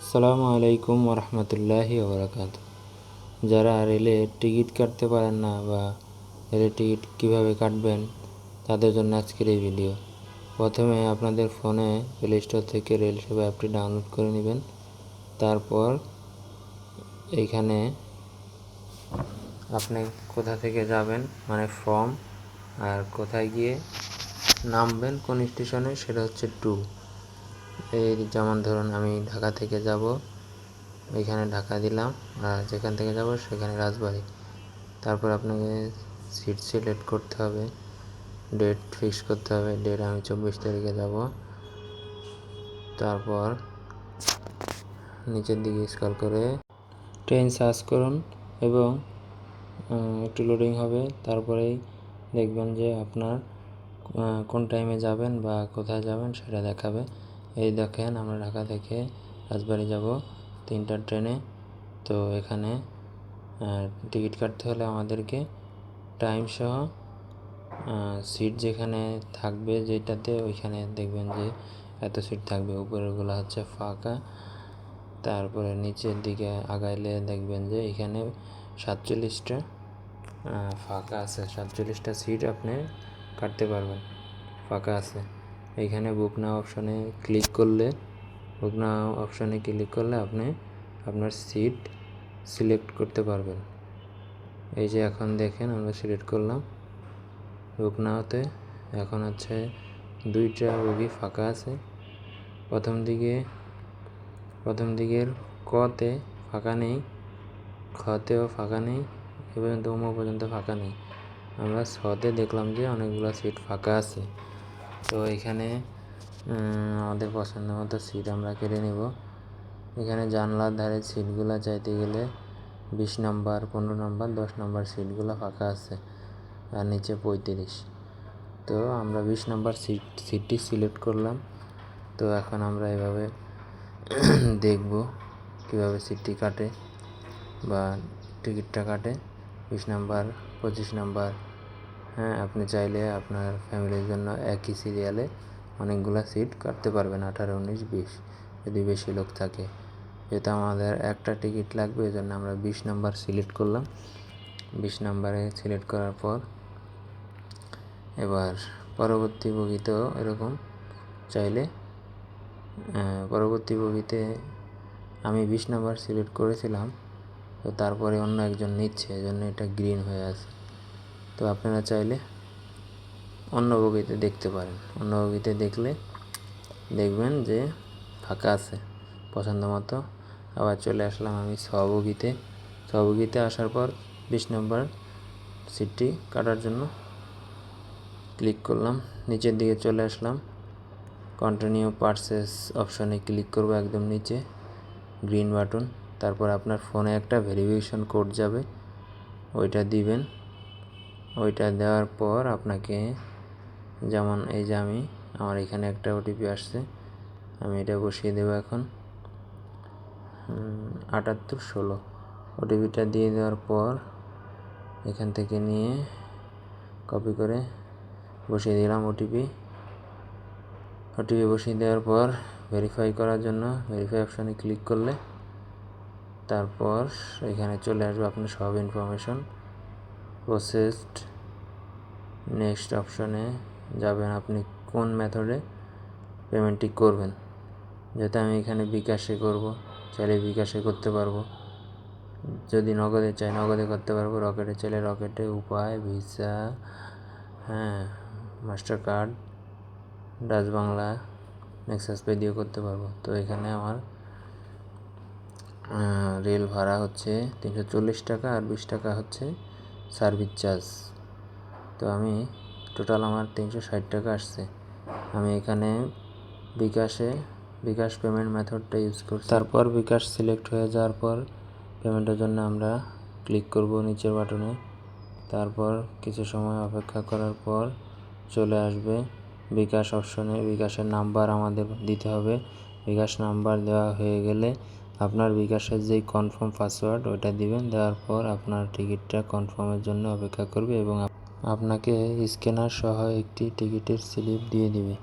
আসসালামু আলাইকুম ওরহমতুল্লাহি ওবরাকাতুহু। যারা রেলের টিকিট কাটতে পারেন না বা রেলের টিকিট কীভাবে কাটবেন তাদের জন্য আজকের এই ভিডিও। প্রথমে আপনাদের ফোনে প্লে স্টোর থেকে রেল সেবা অ্যাপটি ডাউনলোড করে নেবেন। তারপর এইখানে আপনি কোথা থেকে যাবেন মানে ফ্রম, আর কোথায় গিয়ে নামবেন কোন স্টেশনে সেটা হচ্ছে টু। এই যেমন ধরুন আমি ঢাকা থেকে যাব, এখানে ঢাকা দিলাম, আর যেখান থেকে যাব সেখানে রাজবাড়ি। তারপর আপনাকে সিট সিলেক্ট করতে হবে, ডেট ফিক্স করতে হবে। ডেট আমি 24 তারিখে যাব। তারপর নিচের দিকে স্ক্রল করে ট্রেন সার্চ করুন এবং একটু লোডিং হবে। তারপরেই দেখবেন যে আপনার কোন টাইমে যাবেন বা কোথায় যাবেন সেটা দেখাবে। এই দেখেন আমরা ঢাকা থেকে রাজবাড়ি যাব 3টার ট্রেনে। তো এখানে টিকিট কাটতে হলে আমাদেরকে টাইম সহ সিট যেখানে থাকবে যেটাতে ওইখানে দেখবেন যে এত সিট থাকবে, উপরেরগুলো হচ্ছে ফাঁকা। তারপরে নিচের দিকে আগাইলে দেখবেন যে এখানে 47টা ফাঁকা আছে, 47টা সিট আপনি কাটতে পারবেন, ফাঁকা আছে। এইখানে বুক নাও অপশানে ক্লিক করলে আপনি আপনার সিট সিলেক্ট করতে পারবেন। এই যে এখন দেখেন আমরা সিলেক্ট করলাম বুক নাওতে। এখন হচ্ছে 2টা বগি ফাঁকা আছে। প্রথম দিকের কতে ফাঁকা নেই, খতেও ফাঁকা নেই, এ পর্যন্ত পর্যন্ত ফাঁকা নেই। আমরা ছতে দেখলাম যে অনেকগুলো সিট ফাঁকা আছে। তো এখানে আমাদের পছন্দ মতো সিট আমরা কেটে নেব। এখানে জানলার ধারে সিটগুলো চাইতে গেলে 20 নম্বর, 15 নম্বর, 10 নম্বর সিটগুলো ফাঁকা আছে, আর নিচে 35। তো আমরা 20 নম্বর সিটটি সিলেক্ট করলাম। তো এখন আমরা এভাবে দেখব কীভাবে সিটটি কাটে বা টিকিটটা কাটে। 20 নম্বর, 25 নম্বর। হ্যাঁ, আপনি চাইলে আপনার ফ্যামিলির জন্য একই সিরিয়ালে অনেকগুলো সিট কাটতে পারবেন, 18, 19, 20 যদি বেশি লোক থাকে। যেহেতু আমাদের একটা টিকিট লাগবে এই জন্য আমরা 20 নম্বর সিলেক্ট করলাম। 20 নম্বরে সিলেক্ট করার পর এবার পরবর্তী বগিতেও এরকম চাইলে পরবর্তী বগিতে আমি 20 নম্বর সিলেক্ট করেছিলাম, তো তারপরে অন্য একজন নিচ্ছে, এজন্য এটা গ্রিন হয়ে আছে। তো আপনারা চাইলে অন্য বগিতে দেখতে পারেন। অন্য বগিতে দেখলে দেখবেন যে ফাঁকা আছে পছন্দ মতো। আবার চলে আসলাম আমি বগিতে আসার পর 20 নম্বর সিটটি কাটার জন্য ক্লিক করলাম। নিচের দিকে চলে আসলাম, কন্টিনিউ পারচেস অপশানে ক্লিক করব একদম নিচে, গ্রিন বাটন। তারপর আপনার ফোনে একটা ভেরিফিকেশন কোড যাবে, ওইটা দিবেন। ওইটা দেওয়ার পর আপনাকে যেমন এই যে আমার এখানে একটা ওটিপি আসছে, আমি এটা বসিয়ে দেবো এখন 7816। ওটিপিটা দিয়ে দেওয়ার পর এখান থেকে নিয়ে কপি করে বসিয়ে দিলাম ওটিপি বসিয়ে দেওয়ার পর ভেরিফাই করার জন্য ভেরিফাই অপশানে ক্লিক করলে তারপর এখানে চলে আসবে আপনার সব ইনফরমেশন। প্রসেসড নেক্সট অপশানে যাবেন, আপনি কোন মেথডে পেমেন্টটি করবেন। যেহেতু আমি এখানে বিকাশে করব, চাইলে বিকাশে করতে পারবো। যদি নগদে চাই নগদে করতে পারবো, রকেটে চাইলে রকেটে, উপায়, visa, master card, Dutch Bangla, Nexus pay দিয়ে করতে পারবো। তো এখানে আমার রেল ভাড়া হচ্ছে 340 টাকা, আর 20 টাকা হচ্ছে সার্ভিস চার্জ। তো আমি টোটাল আমার 360 টাকা আসছে। আমি এখানে বিকাশ পেমেন্ট মেথডটা ইউজ করছি। তারপর বিকাশ সিলেক্ট হয়ে যাওয়ার পর পেমেন্টের জন্য আমরা ক্লিক করব নিচের বাটনে। তারপর কিছু সময় অপেক্ষা করার পর চলে আসবে বিকাশ অপশনে। বিকাশের নাম্বার আমাদের দিতে হবে। বিকাশ নাম্বার দেওয়া হয়ে গেলে আপনার বিকাশের যেই কনফার্ম পাসওয়ার্ড ওইটা দিবেন। দেওয়ার পর আপনার টিকিটটা কনফার্মের জন্য অপেক্ষা করবে এবং আপনাকে স্ক্যানার সহ একটি টিকিটের স্লিপ দিয়ে দিবে।